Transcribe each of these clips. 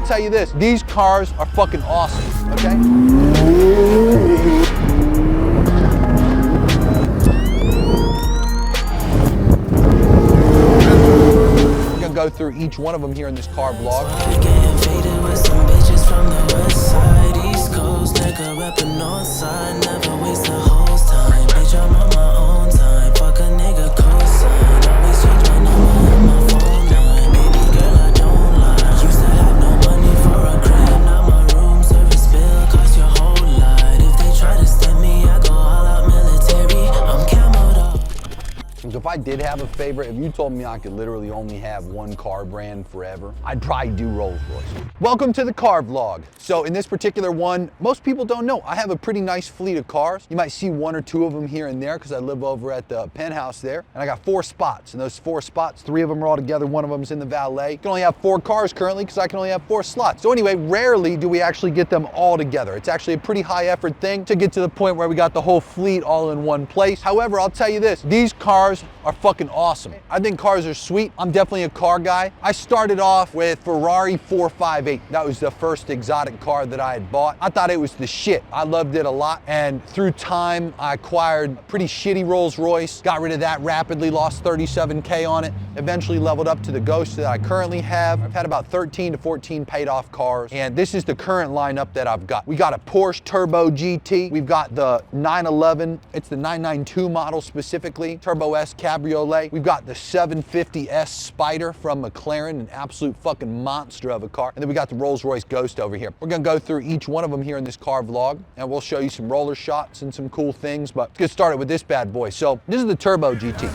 tell you this, these cars are fucking awesome, okay? We're gonna go through each one of them here in this car vlog. If I did have a favorite, if you told me I could literally only have one car brand forever, I'd probably do Rolls Royce. Welcome to the car vlog. So in this particular one, most people don't know, I have a pretty nice fleet of cars. You might see one or two of them here and there because I live over at the penthouse there. And I got 4 spots. And those 4 spots, 3 of them are all together, 1 of them's in the valet. You can only have 4 cars currently because I can only have 4 slots. So anyway, rarely do we actually get them all together. It's actually a pretty high effort thing to get to the point where we got the whole fleet all in one place. However, I'll tell you this, these cars are fucking awesome. I think cars are sweet. I'm definitely a car guy. I started off with Ferrari 458. That was the first exotic car that I had bought. I thought it was the shit. I loved it a lot. And through time, I acquired a pretty shitty Rolls Royce, got rid of that rapidly, lost 37K on it, eventually leveled up to the Ghost that I currently have. I've had about 13 to 14 paid off cars. And this is the current lineup that I've got. We got a Porsche Turbo GT. We've got the 911. It's the 992 model specifically. Turbo S Cabriolet. We've got the 750S Spider from McLaren, an absolute fucking monster of a car. And then we got the Rolls-Royce Ghost over here. We're gonna go through each one of them here in this car vlog, and we'll show you some roller shots and some cool things, but let's get started with this bad boy. So this is the Turbo GT.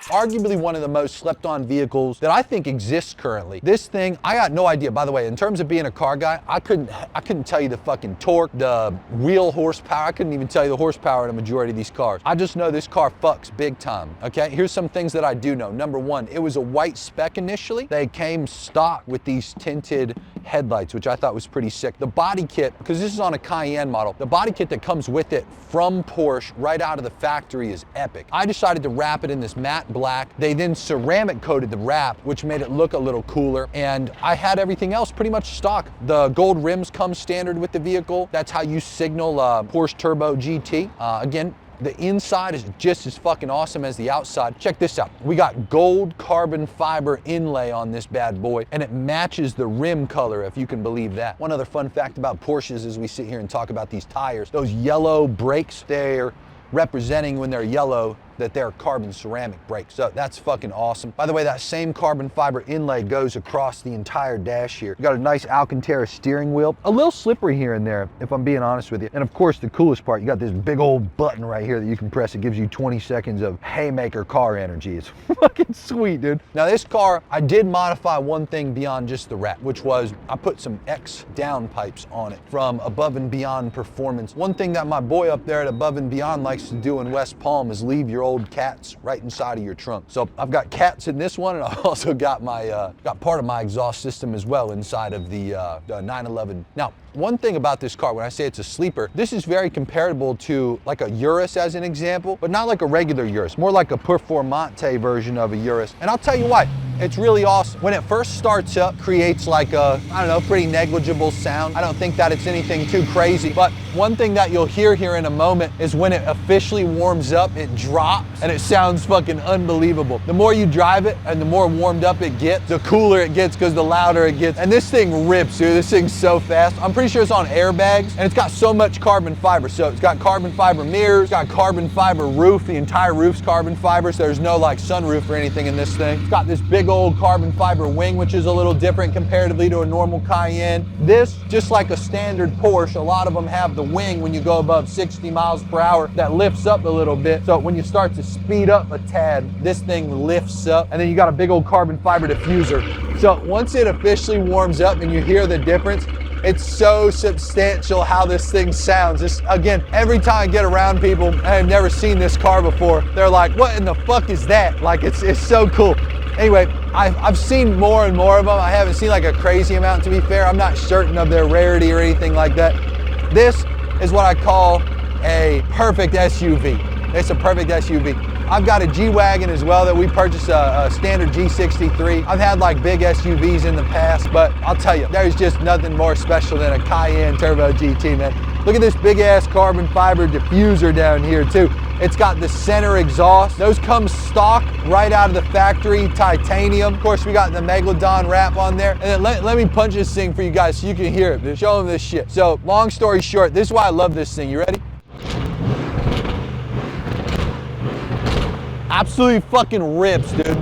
Arguably one of the most slept on vehicles that I think exists currently. This thing, I got no idea. By the way, in terms of being a car guy, I couldn't tell you the fucking torque, the real horsepower. I couldn't even tell you the horsepower in a majority of these cars. I just know this car fucks big time, okay? Here's some things that I do know. Number 1, it was a white spec initially. They came stock with these tinted headlights, which I thought was pretty sick. The body kit, because this is on a Cayenne model, the body kit that comes with it from Porsche right out of the factory is epic. I decided to wrap it in this matte black. They then ceramic coated the wrap, which made it look a little cooler. And I had everything else pretty much stock. The gold rims come standard with the vehicle. That's how you signal Porsche Turbo GT. Again, the inside is just as fucking awesome as the outside. Check this out. We got gold carbon fiber inlay on this bad boy, and it matches the rim color, if you can believe that. One other fun fact about Porsches as we sit here and talk about these tires, those yellow brakes, they're representing when they're yellow that they're carbon ceramic brakes. So that's fucking awesome. By the way, that same carbon fiber inlay goes across the entire dash here. You got a nice Alcantara steering wheel. A little slippery here and there, if I'm being honest with you. And of course, the coolest part, you got this big old button right here that you can press. It gives you 20 seconds of haymaker car energy. It's fucking sweet, dude. Now this car, I did modify one thing beyond just the wrap, which was I put some X downpipes on it from Above and Beyond Performance. One thing that my boy up there at Above and Beyond likes to do in West Palm is leave your old cats right inside of your trunk. So I've got cats in this one, and I've also got my got part of my exhaust system as well inside of the 911. Now, one thing about this car, when I say it's a sleeper, this is very comparable to like a Urus as an example, but not like a regular Urus, more like a Performante version of a Urus. And I'll tell you why. It's really awesome. When it first starts up, creates like a, I don't know, pretty negligible sound. I don't think that it's anything too crazy, but one thing that you'll hear here in a moment is when it officially warms up, it drops and it sounds fucking unbelievable. The more you drive it and the more warmed up it gets, the cooler it gets because the louder it gets. And this thing rips, dude. This thing's so fast. I'm pretty sure it's on airbags, and it's got so much carbon fiber. So it's got carbon fiber mirrors, it's got carbon fiber roof. The entire roof's carbon fiber, so there's no like sunroof or anything in this thing. It's got this big old carbon fiber wing, which is a little different comparatively to a normal Cayenne. This, just like a standard Porsche, a lot of them have the wing when you go above 60 miles per hour that lifts up a little bit. So when you start to speed up a tad, this thing lifts up, and then you got a big old carbon fiber diffuser. So once it officially warms up and you hear the difference, it's so substantial how this thing sounds. This, again, every time I get around people and I've never seen this car before, they're like, what in the fuck is that? Like, it's so cool. Anyway, I've seen more and more of them. I haven't seen like a crazy amount, to be fair. I'm not certain of their rarity or anything like that. This is what I call a perfect SUV. It's a perfect SUV. I've got a G-Wagon as well that we purchased, a standard G63. I've had like big SUVs in the past, but I'll tell you, there's just nothing more special than a Cayenne Turbo GT, man. Look at this big ass carbon fiber diffuser down here too. It's got the center exhaust. Those come stock right out of the factory, titanium. Of course, we got the Megalodon wrap on there. And then let me punch this thing for you guys so you can hear it. Show them this shit. So long story short, this is why I love this thing. You ready? Absolutely fucking rips, dude.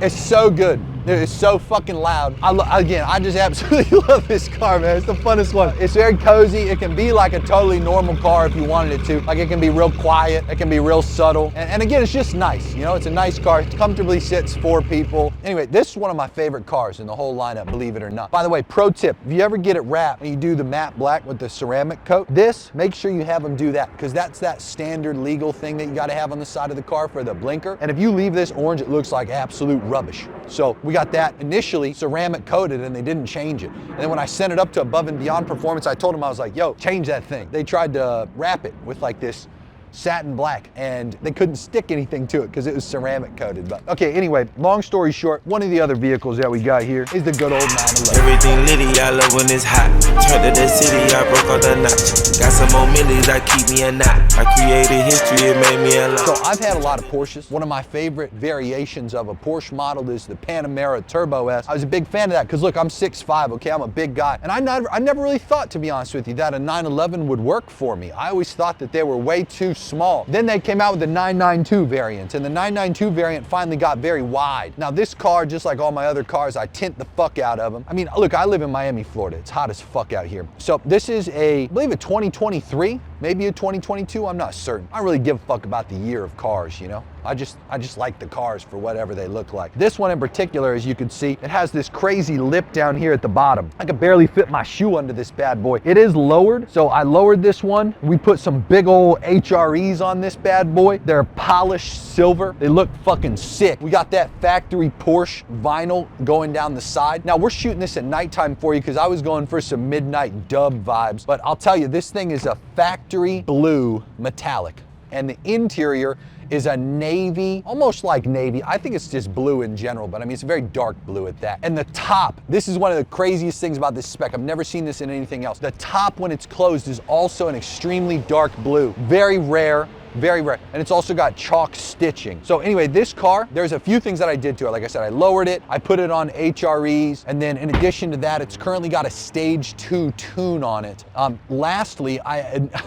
It's so good. It's so fucking loud. Again, I just absolutely love this car, man. It's the funnest one. It's very cozy. It can be like a totally normal car if you wanted it to. Like, it can be real quiet. It can be real subtle. And again, it's just nice. You know, it's a nice car. It comfortably sits 4 people. Anyway, this is one of my favorite cars in the whole lineup, believe it or not. By the way, pro tip, if you ever get it wrapped and you do the matte black with the ceramic coat, make sure you have them do that, because that's that standard legal thing that you got to have on the side of the car for the blinker. And if you leave this orange, it looks like absolute rubbish. So we got that initially ceramic coated and they didn't change it. And then when I sent it up to Above and Beyond Performance, I told them, I was like, yo, change that thing. They tried to wrap it with like this satin black and they couldn't stick anything to it because it was ceramic coated. But okay, anyway, long story short, one of the other vehicles that we got here is the good old 911. Everything litty, I love when it's hot. Turned to the city, I broke all the notch. Got some more millies that keep me a knot. I created history, it made me a lot. So I've had a lot of Porsches. One of my favorite variations of a Porsche model is the Panamera Turbo S. I was a big fan of that because look, I'm 6'5", okay, I'm a big guy. And I never really thought, to be honest with you, that a 911 would work for me. I always thought that they were way too small. Then they came out with the 992 variant, and the 992 variant finally got very wide. Now this car, just like all my other cars, I tint the fuck out of them. I mean, look, I live in Miami, Florida. It's hot as fuck out here. So this is I believe a 2023, maybe a 2022, I'm not certain. I don't really give a fuck about the year of cars, you know? I just like the cars for whatever they look like. This one in particular, as you can see, it has this crazy lip down here at the bottom. I could barely fit my shoe under this bad boy. It is lowered, so I lowered this one. We put some big old HREs on this bad boy. They're polished silver. They look fucking sick. We got that factory Porsche vinyl going down the side. Now we're shooting this at nighttime for you because I was going for some midnight dub vibes, but I'll tell you, this thing is a factory blue metallic, and the interior is a navy, almost like navy. I think it's just blue in general, but I mean, it's a very dark blue at that. And the top, this is one of the craziest things about this spec. I've never seen this in anything else. The top, when it's closed, is also an extremely dark blue. Very rare. Very rare. And it's also got chalk stitching. So anyway, this car, there's a few things that I did to it. Like I said, I lowered it, I put it on HREs, and then in addition to that, it's currently got a stage 2 tune on it. Lastly,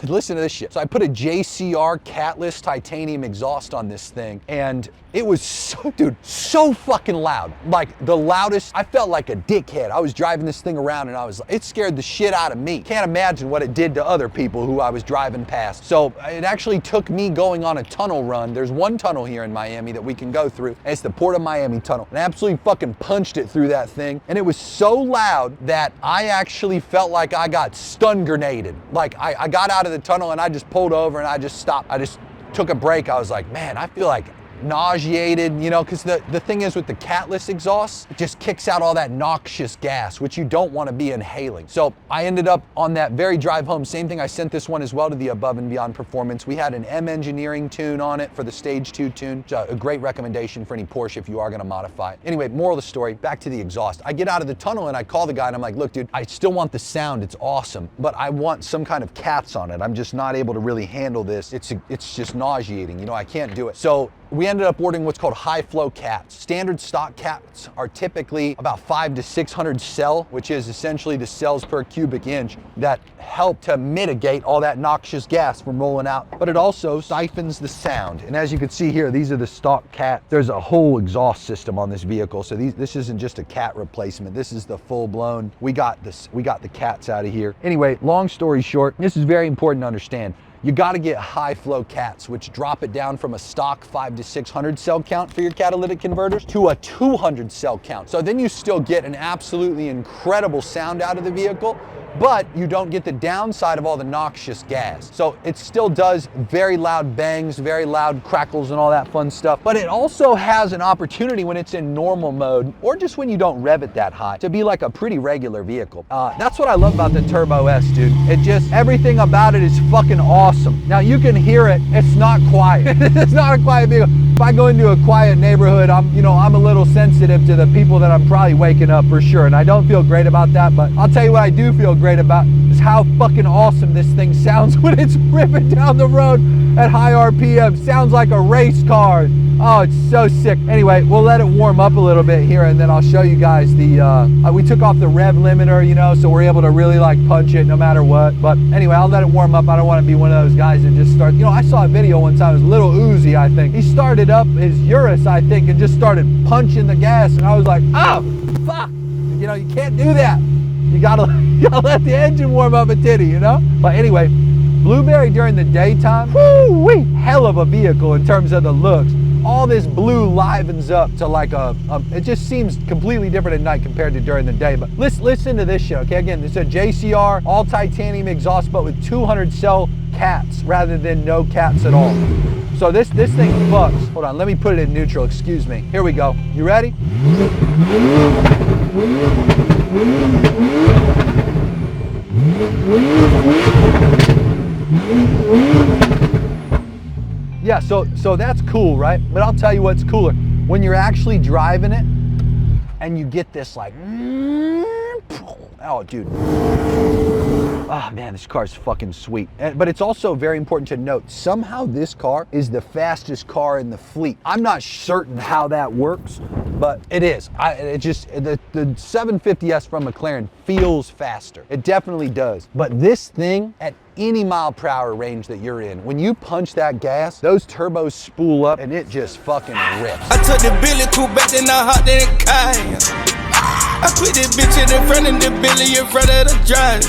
listen to this shit. So I put a JCR catless titanium exhaust on this thing, and it was so fucking loud. Like the loudest. I felt like a dickhead. I was driving this thing around and it scared the shit out of me. Can't imagine what it did to other people who I was driving past. So it actually took me going on a tunnel run. There's one tunnel here in Miami that we can go through, and it's the Port of Miami tunnel. And I absolutely fucking punched it through that thing. And it was so loud that I actually felt like I got stun grenaded. Like I got out of the tunnel and I just pulled over and I just stopped. I just took a break. I was like, man, I feel like nauseated, you know, because the thing is with the catless exhaust, it just kicks out all that noxious gas, which you don't want to be inhaling. So I ended up on that very drive home, same thing, I sent this one as well to the Above and Beyond Performance. We had an M Engineering tune on it for the Stage 2 tune. A great recommendation for any Porsche if you are going to modify it. Anyway, moral of the story, back to the exhaust. I get out of the tunnel and I call the guy and I'm like, look, dude, I still want the sound, it's awesome, but I want some kind of cats on it. I'm just not able to really handle this. It's just nauseating, you know, I can't do it. So we ended up ordering what's called high flow cats. Standard stock cats are typically about 500 to 600 cell, which is essentially the cells per cubic inch that help to mitigate all that noxious gas from rolling out, but it also siphons the sound. And as you can see here, these are the stock cats. There's a whole exhaust system on this vehicle, so this isn't just a cat replacement. This is the full blown, we got the cats out of here. Anyway, long story short, this is very important to understand. You got to get high flow cats, which drop it down from a stock 500 to 600 cell count for your catalytic converters to a 200 cell count. So then you still get an absolutely incredible sound out of the vehicle, but you don't get the downside of all the noxious gas. So it still does very loud bangs, very loud crackles and all that fun stuff, but it also has an opportunity when it's in normal mode, or just when you don't rev it that high, to be like a pretty regular vehicle. That's what I love about the Turbo S, dude. It just, everything about it is fucking awesome. Now you can hear it, it's not quiet. It's not a quiet vehicle. If I go into a quiet neighborhood, I'm a little sensitive to the people that I'm probably waking up for sure, and I don't feel great about that, but I'll tell you what I do feel great about is how fucking awesome this thing sounds when it's ripping down the road at high RPM. Sounds like a race car. Oh, it's so sick. Anyway, we'll let it warm up a little bit here, and then I'll show you guys we took off the rev limiter, so we're able to really like punch it no matter what. But anyway, I'll let it warm up. I don't want to be one of those guys that just start, I saw a video one time, it was Little Uzi, I think. He started up his Urus, I think, and just started punching the gas, and I was like, oh, fuck. You can't do that. You gotta let the engine warm up a titty, But anyway, Blueberry during the daytime, woo-wee, hell of a vehicle in terms of the looks. All this blue livens up to like it just seems completely different at night compared to during the day. But listen to this shit, okay? Again, it's a JCR, all titanium exhaust, but with 200 cell cats rather than no cats at all. So this thing fucks. Hold on, let me put it in neutral, excuse me. Here we go. You ready? Yeah, so that's cool, right? But I'll tell you what's cooler. When you're actually driving it and you get this like, oh, dude. Oh man, this car is fucking sweet. But it's also very important to note, somehow this car is the fastest car in the fleet. I'm not certain how that works, but it is. The 750S from McLaren feels faster. It definitely does. But this thing, at any mile per hour range that you're in, when you punch that gas, those turbos spool up and it just fucking rips. I took the Billy Coupe back then I hopped in the car. I put this bitch in front of the Billy in front of the driver.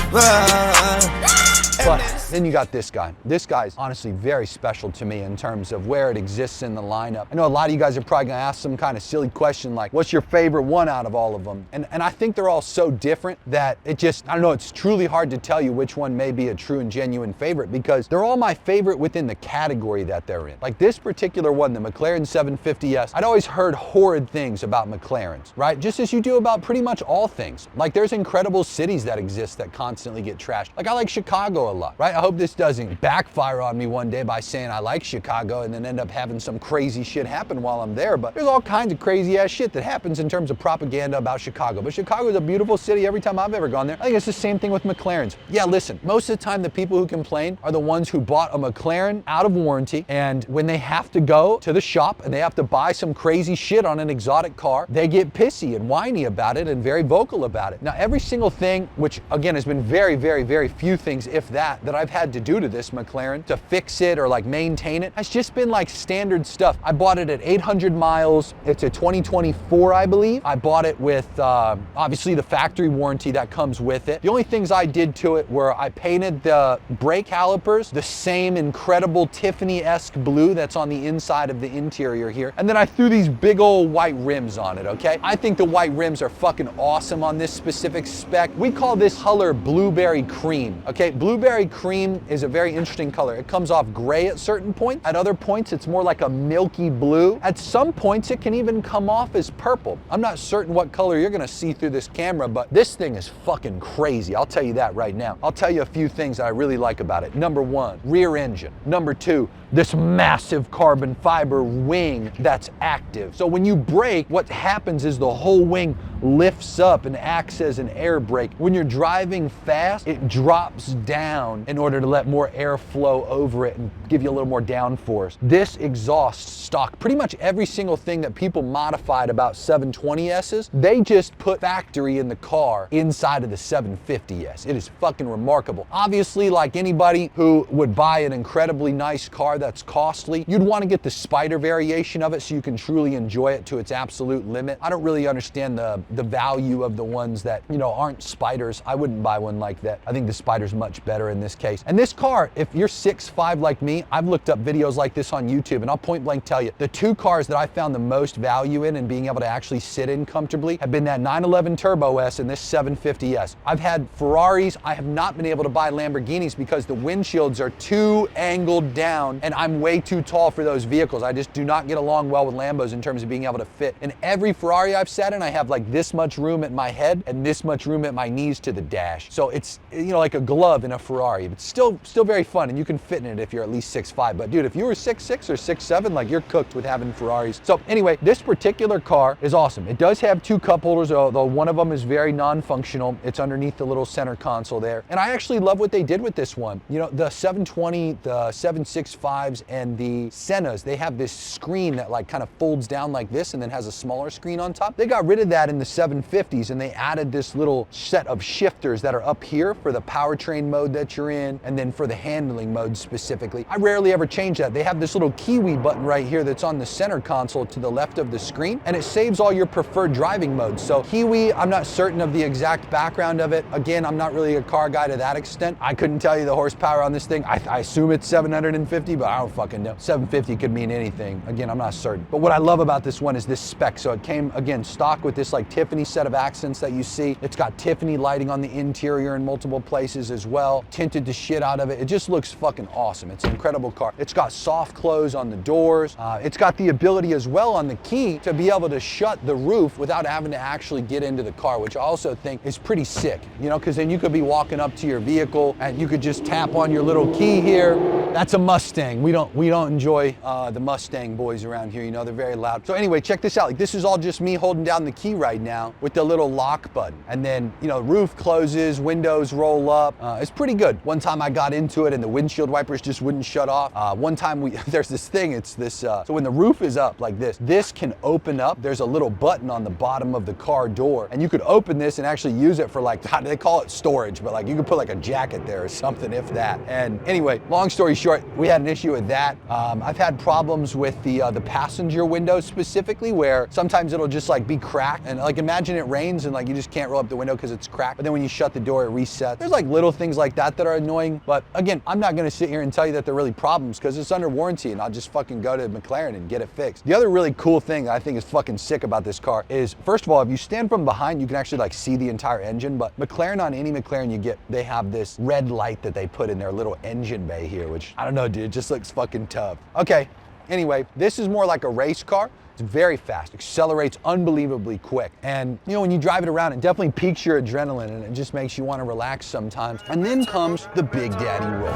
But then you got this guy. This guy's honestly very special to me in terms of where it exists in the lineup. I know a lot of you guys are probably gonna ask some kind of silly question like, what's your favorite one out of all of them? And I think they're all so different that I don't know, it's truly hard to tell you which one may be a true and genuine favorite, because they're all my favorite within the category that they're in. Like this particular one, the McLaren 750S, I'd always heard horrid things about McLarens, right? Just as you do about pretty much all things. Like there's incredible cities that exist that constantly get trashed. Like I like Chicago a lot, right? I hope this doesn't backfire on me one day by saying I like Chicago and then end up having some crazy shit happen while I'm there. But there's all kinds of crazy ass shit that happens in terms of propaganda about Chicago. But Chicago is a beautiful city every time I've ever gone there. I think it's the same thing with McLarens. Yeah, listen, most of the time the people who complain are the ones who bought a McLaren out of warranty, and when they have to go to the shop and they have to buy some crazy shit on an exotic car, they get pissy and whiny about it and very vocal about it. Now, every single thing, which again has been very, very, very few things, if that I've had to do to this McLaren to fix it or like maintain it, has just been like standard stuff. I bought it at 800 miles. It's a 2024, I believe. I bought it with obviously the factory warranty that comes with it. The only things I did to it were I painted the brake calipers the same incredible Tiffany-esque blue that's on the inside of the interior here. And then I threw these big old white rims on it, okay? I think the white rims are fucking awesome on this specific spec. We call this color blueberry cream, okay? Blueberry cream is a very interesting color. It comes off gray at certain points. At other points, it's more like a milky blue. At some points, it can even come off as purple. I'm not certain what color you're gonna see through this camera, but this thing is fucking crazy. I'll tell you that right now. I'll tell you a few things that I really like about it. Number one, rear engine. Number two, this massive carbon fiber wing that's active. So when you brake, what happens is the whole wing lifts up and acts as an air brake. When you're driving fast, it drops down in order to let more air flow over it and give you a little more downforce. This exhaust stock, pretty much every single thing that people modified about 720Ss, they just put factory in the car inside of the 750S. It is fucking remarkable. Obviously, like anybody who would buy an incredibly nice car that's costly, you'd want to get the Spider variation of it so you can truly enjoy it to its absolute limit. I don't really understand the value of the ones that, aren't Spiders. I wouldn't buy one like that. I think the Spider's much better. better in this case. And this car, if you're 6'5" like me, I've looked up videos like this on YouTube, and I'll point blank tell you, the two cars that I found the most value in and being able to actually sit in comfortably have been that 911 Turbo S and this 750S. I've had Ferraris, I have not been able to buy Lamborghinis because the windshields are too angled down and I'm way too tall for those vehicles. I just do not get along well with Lambos in terms of being able to fit. In every Ferrari I've sat in, I have like this much room at my head and this much room at my knees to the dash. So it's, you know, like a glove in a Ferrari. It's still very fun, and you can fit in it if you're at least 6'5". But dude, if you were 6'6" or 6'7", like you're cooked with having Ferraris. So anyway, this particular car is awesome. It does have two cup holders, although one of them is very non-functional. It's underneath the little center console there. And I actually love what they did with this one. You know, the 720, the 765s, and the Sennas, they have this screen that like kind of folds down like this and then has a smaller screen on top. They got rid of that in the 750s and they added this little set of shifters that are up here for the powertrain mode that you're in and then for the handling mode specifically. I rarely ever change that. They have this little Kiwi button right here that's on the center console to the left of the screen, and it saves all your preferred driving modes. So Kiwi, I'm not certain of the exact background of it. Again, I'm not really a car guy to that extent. I couldn't tell you the horsepower on this thing. I assume it's 750, but I don't fucking know. 750 could mean anything. Again, I'm not certain. But what I love about this one is this spec. So it came, again, stock with this like Tiffany set of accents that you see. It's got Tiffany lighting on the interior in multiple places as well. Tinted the shit out of it. It just looks fucking awesome. It's an incredible car. It's got soft close on the doors. It's got the ability as well on the key to be able to shut the roof without having to actually get into the car, which I also think is pretty sick, you know, because then you could be walking up to your vehicle and you could just tap on your little key here. That's a Mustang. We don't enjoy the Mustang boys around here, you know, they're very loud. So anyway, check this out. Like, this is all just me holding down the key right now with the little lock button. And then, you know, roof closes, windows roll up. It's pretty good. One time I got into it and the windshield wipers just wouldn't shut off. One time there's this thing, it's this, so when the roof is up like this can open up. There's a little button on the bottom of the car door, and you could open this and actually use it for like, they call it storage, but like you could put like a jacket there or something, if that. And anyway, long story short, we had an issue with that. I've had problems with the passenger windows specifically, where sometimes it'll just like be cracked, and like imagine it rains and like you just can't roll up the window because it's cracked, but then when you shut the door it resets. There's like little things like that that are annoying, but again, I'm not gonna sit here and tell you that they're really problems because it's under warranty and I'll just fucking go to McLaren and get it fixed. The other really cool thing that I think is fucking sick about this car is, first of all, if you stand from behind, you can actually like see the entire engine, but McLaren, on any McLaren you get, they have this red light that they put in their little engine bay here, which I don't know, dude, it just looks fucking tough. Okay, anyway, this is more like a race car. It's very fast, accelerates unbelievably quick. And you know, when you drive it around, it definitely piques your adrenaline and it just makes you want to relax sometimes. And then comes the Big Daddy roll.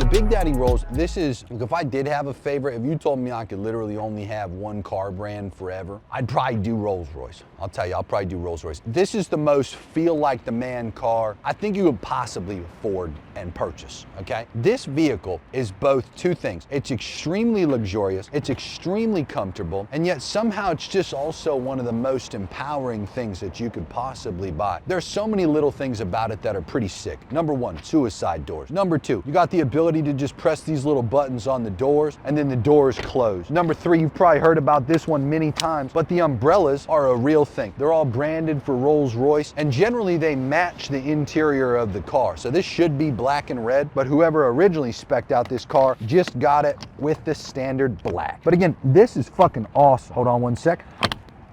Big Daddy rolls, this is, if I did have a favorite, if you told me I could literally only have one car brand forever, I'd probably do Rolls Royce. I'll tell you, I'll probably do Rolls Royce. This is the most feel like the man car I think you could possibly afford and purchase, okay? This vehicle is both two things. It's extremely luxurious, it's extremely comfortable, and yet somehow it's just also one of the most empowering things that you could possibly buy. There's so many little things about it that are pretty sick. Number one, suicide doors. Number two, you got the ability to just press these little buttons on the doors and then the doors close. Number three, you've probably heard about this one many times, but the umbrellas are a real thing. They're all branded for Rolls-Royce, and generally they match the interior of the car. So this should be black and red, but whoever originally spec'd out this car just got it with the standard black. But again, this is fucking awesome. Hold on one sec.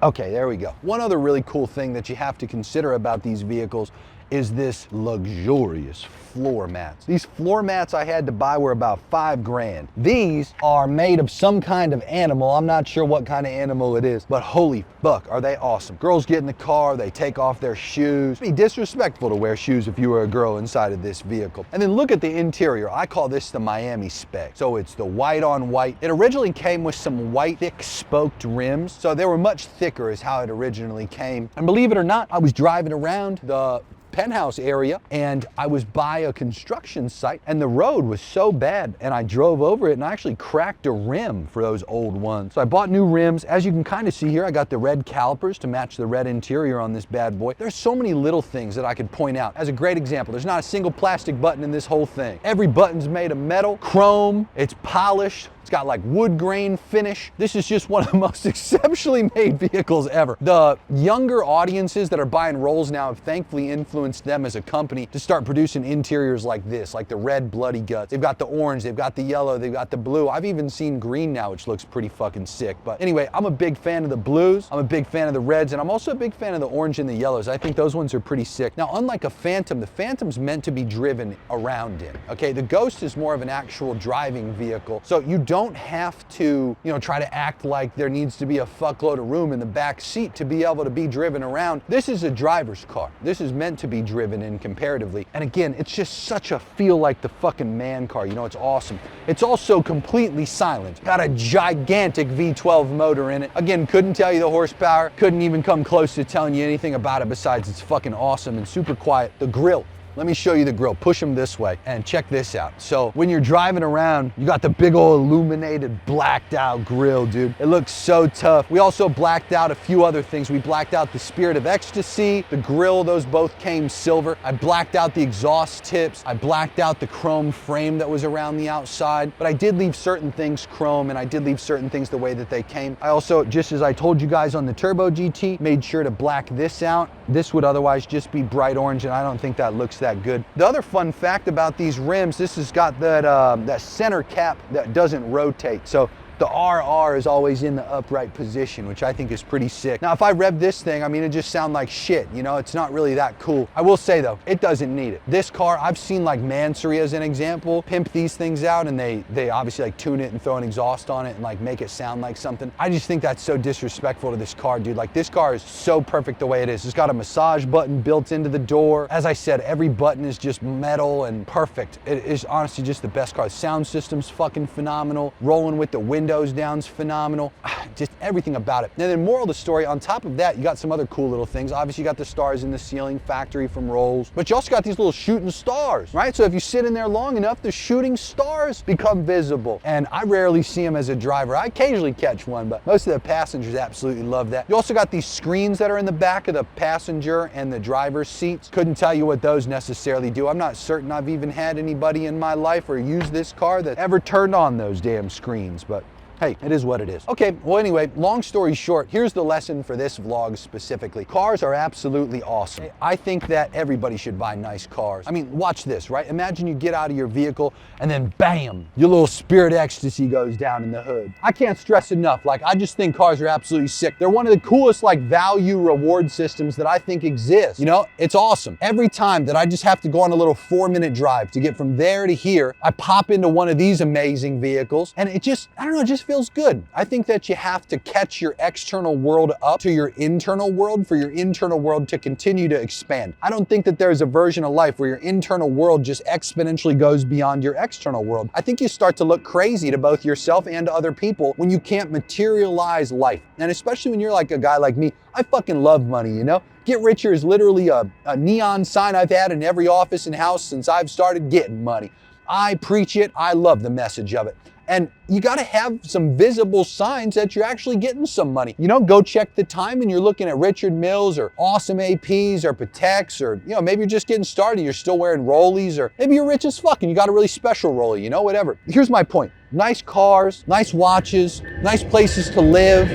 Okay, there we go. One other really cool thing that you have to consider about these vehicles is this luxurious floor mats. These floor mats I had to buy were about $5 grand. These are made of some kind of animal. I'm not sure what kind of animal it is, but holy fuck, are they awesome. Girls get in the car, they take off their shoes. It'd be disrespectful to wear shoes if you were a girl inside of this vehicle. And then look at the interior. I call this the Miami spec. So it's the white on white. It originally came with some white thick spoked rims. So they were much thicker is how it originally came. And believe it or not, I was driving around the penthouse area and I was by a construction site and the road was so bad and I drove over it and I actually cracked a rim for those old ones. So I bought new rims. As you can kind of see here, I got the red calipers to match the red interior on this bad boy. There's so many little things that I could point out. As a great example, there's not a single plastic button in this whole thing. Every button's made of metal, chrome, it's polished, It's got like wood grain finish. This is just one of the most exceptionally made vehicles ever. The younger audiences that are buying Rolls now have thankfully influenced them as a company to start producing interiors like this, like the red bloody guts. They've got the orange, they've got the yellow, they've got the blue. I've even seen green now, which looks pretty fucking sick. But anyway, I'm a big fan of the blues, I'm a big fan of the reds, and I'm also a big fan of the orange and the yellows. I think those ones are pretty sick. Now, unlike a Phantom, the Phantom's meant to be driven around in, okay? The Ghost is more of an actual driving vehicle, so you don't have to, try to act like there needs to be a fuckload of room in the back seat to be able to be driven around. This is a driver's car. This is meant to be driven in comparatively. And again, it's just such a feel like the fucking man car. It's awesome. It's also completely silent. Got a gigantic V12 motor in it. Again, couldn't tell you the horsepower, couldn't even come close to telling you anything about it besides it's fucking awesome and super quiet. The grille. Let me show you the grille. Push them this way and check this out. So when you're driving around, you got the big old illuminated blacked out grille, dude. It looks so tough. We also blacked out a few other things. We blacked out the Spirit of Ecstasy, the grille, those both came silver. I blacked out the exhaust tips. I blacked out the chrome frame that was around the outside, but I did leave certain things chrome and I did leave certain things the way that they came. I also, just as I told you guys on the Turbo GT, made sure to black this out. This would otherwise just be bright orange and I don't think that looks that good. The other fun fact about these rims, this has got that center cap that doesn't rotate. So the RR is always in the upright position, which I think is pretty sick. Now, if I rev this thing, I mean, it just sounds like shit, it's not really that cool. I will say though, it doesn't need it. This car, I've seen like Mansory as an example, pimp these things out and they obviously like tune it and throw an exhaust on it and like make it sound like something. I just think that's so disrespectful to this car, dude. Like this car is so perfect the way it is. It's got a massage button built into the door. As I said, every button is just metal and perfect. It is honestly just the best car. The sound system's fucking phenomenal. Rolling with the windows down's phenomenal. Just everything about it. And then moral of the story, on top of that, you got some other cool little things. Obviously, you got the stars in the ceiling, factory from Rolls, but you also got these little shooting stars, right? So if you sit in there long enough, the shooting stars become visible. And I rarely see them as a driver. I occasionally catch one, but most of the passengers absolutely love that. You also got these screens that are in the back of the passenger and the driver's seats. Couldn't tell you what those necessarily do. I'm not certain I've even had anybody in my life or used this car that ever turned on those damn screens, but hey, it is what it is. Okay, well anyway, long story short, here's the lesson for this vlog specifically. Cars are absolutely awesome. I think that everybody should buy nice cars. I mean, watch this, right? Imagine you get out of your vehicle and then bam, your little Spirit Ecstasy goes down in the hood. I can't stress enough, like I just think cars are absolutely sick. They're one of the coolest like value reward systems that I think exists. It's awesome. Every time that I just have to go on a little 4-minute drive to get from there to here, I pop into one of these amazing vehicles and it just, I don't know, it just feels good. I think that you have to catch your external world up to your internal world for your internal world to continue to expand. I don't think that there's a version of life where your internal world just exponentially goes beyond your external world. I think you start to look crazy to both yourself and to other people when you can't materialize life. And especially when you're like a guy like me, I fucking love money, Get richer is literally a neon sign I've had in every office and house since I've started getting money. I preach it. I love the message of it. And you got to have some visible signs that you're actually getting some money. Go check the time and you're looking at Richard Milles or awesome APs or Pateks or, maybe you're just getting started. You're still wearing rollies or maybe you're rich as fuck and you got a really special rollie, whatever. Here's my point. Nice cars, nice watches, nice places to live,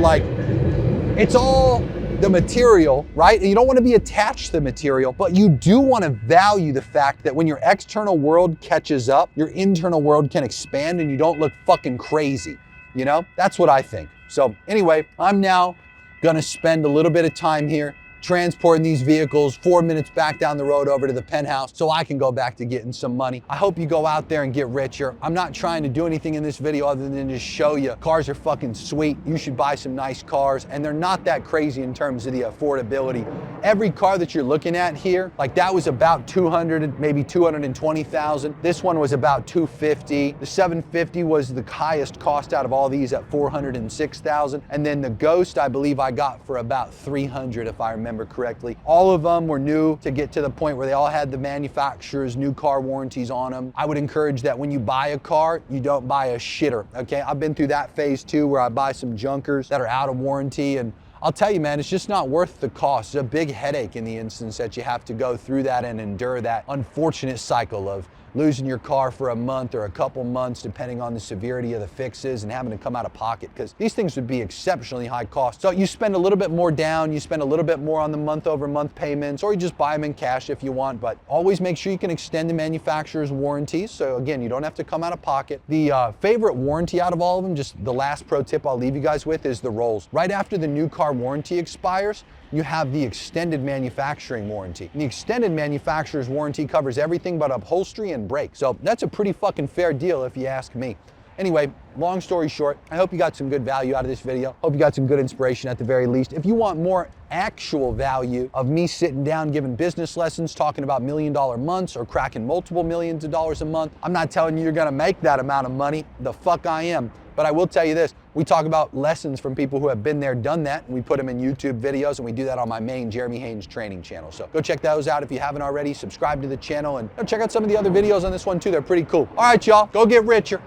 like it's all the material, right? And you don't want to be attached to the material, but you do want to value the fact that when your external world catches up, your internal world can expand and you don't look fucking crazy. That's what I think. So anyway, I'm now gonna spend a little bit of time here transporting these vehicles 4 minutes back down the road over to the penthouse so I can go back to getting some money. I hope you go out there and get richer. I'm not trying to do anything in this video other than just show you cars are fucking sweet. You should buy some nice cars and they're not that crazy in terms of the affordability. Every car that you're looking at here, like that was about 200, maybe 220,000. This one was about 250. The 750 was the highest cost out of all these at 406,000. And then the Ghost, I believe I got for about 300 if I remember correctly. All of them were new to get to the point where they all had the manufacturer's new car warranties on them. I would encourage that when you buy a car, you don't buy a shitter, okay? I've been through that phase too where I buy some junkers that are out of warranty and I'll tell you, man, it's just not worth the cost. It's a big headache in the instance that you have to go through that and endure that unfortunate cycle of losing your car for a month or a couple months, depending on the severity of the fixes, and having to come out of pocket, because these things would be exceptionally high cost. So you spend a little bit more down, you spend a little bit more on the month-over-month payments, or you just buy them in cash if you want, but always make sure you can extend the manufacturer's warranties. So again, you don't have to come out of pocket. The favorite warranty out of all of them, just the last pro tip I'll leave you guys with, is the rolls. Right after the new car warranty expires, you have the extended manufacturing warranty. And the extended manufacturer's warranty covers everything but upholstery and brakes. So that's a pretty fucking fair deal if you ask me. Anyway, long story short, I hope you got some good value out of this video. Hope you got some good inspiration at the very least. If you want more actual value of me sitting down giving business lessons, talking about $1 million months or cracking multiple millions of dollars a month, I'm not telling you you're gonna make that amount of money. The fuck I am. But I will tell you this, we talk about lessons from people who have been there, done that, and we put them in YouTube videos, and we do that on my main Jeremy Haynes training channel. So go check those out if you haven't already, subscribe to the channel, and check out some of the other videos on this one too, they're pretty cool. All right, y'all, go get richer.